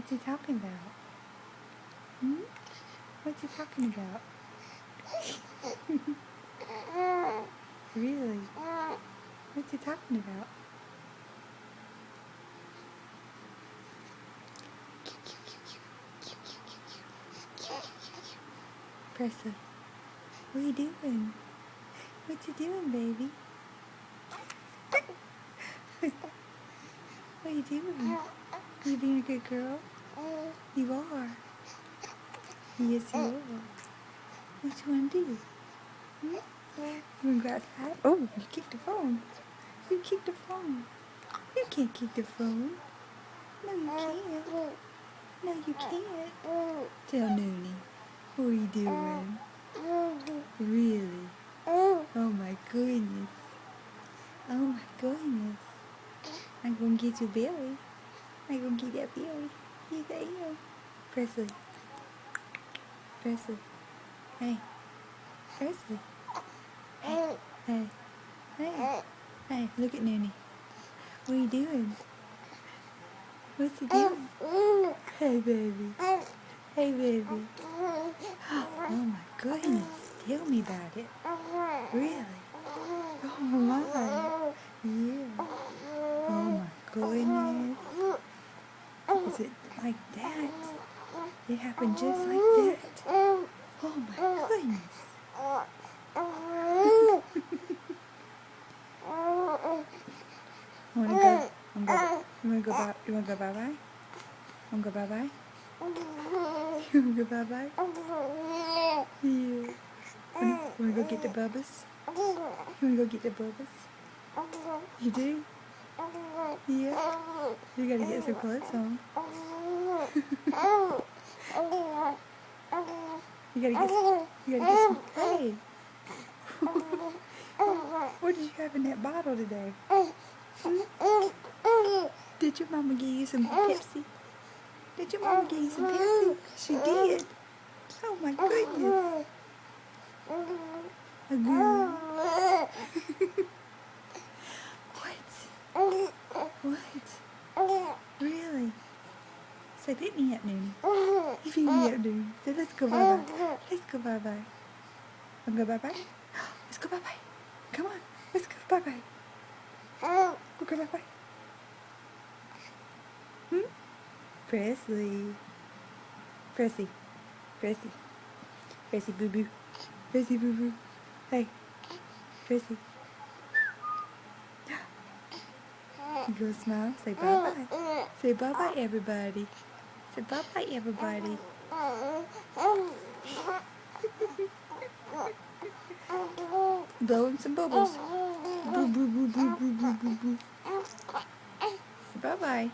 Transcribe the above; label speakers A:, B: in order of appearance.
A: What's he talking about? Hmm? What's he talking about? Really? What's he talking about? Pressa, what are you doing? What you doing, baby? What are you doing? You being a good girl? You are. Yes, you are. What you want to do? Hmm? You want to go outside? Oh, you kicked the phone. You kicked the phone. You can't kick the phone. No, you can't. No, you can't. Tell Noonie. What are you doing? Really? Oh my goodness. Oh my goodness. I'm gonna get you Billy. I'm gonna get that Billy. You got him. Presley. Presley. Hey. Presley. Hey. Hey. Hey. Hey. Look at Noonie. What are you doing? What's he doing? Hey, baby. Hey, baby. Oh my goodness. Tell me about it. Really? Oh my. Yeah. Oh my goodness. Is it like that? It happened just like that? Oh my goodness. Wanna go? You wanna go bye? You wanna go bye bye? Wanna go bye bye? You wanna go bye bye? Yeah. Wanna go get the bubbles? You wanna go get the bubbles? You do? Yeah. You gotta get some clothes on. You gotta get some. Hey. What did you have in that bottle today? Hmm? Did your mama give you some Pepsi? Did your mama give you some Pepsi? She did. Oh my goodness. A girl. What? Really? Say, pick me up, Noonie. You pick me up, Noonie. Say, let's go bye-bye. Let's go bye-bye. Wanna go bye-bye? Let's go bye-bye. Come on. Let's go bye-bye. We'll go bye-bye. Hmm? Presley. Pressy. Pressy. Pressy boo-boo. Pressy boo-boo. Hey. Pressy. You go smile. Say bye-bye. Say bye-bye, everybody. Say bye-bye, everybody. Blowing some bubbles. Boo, boo, boo, boo, boo, boo, boo, boo. Say bye-bye.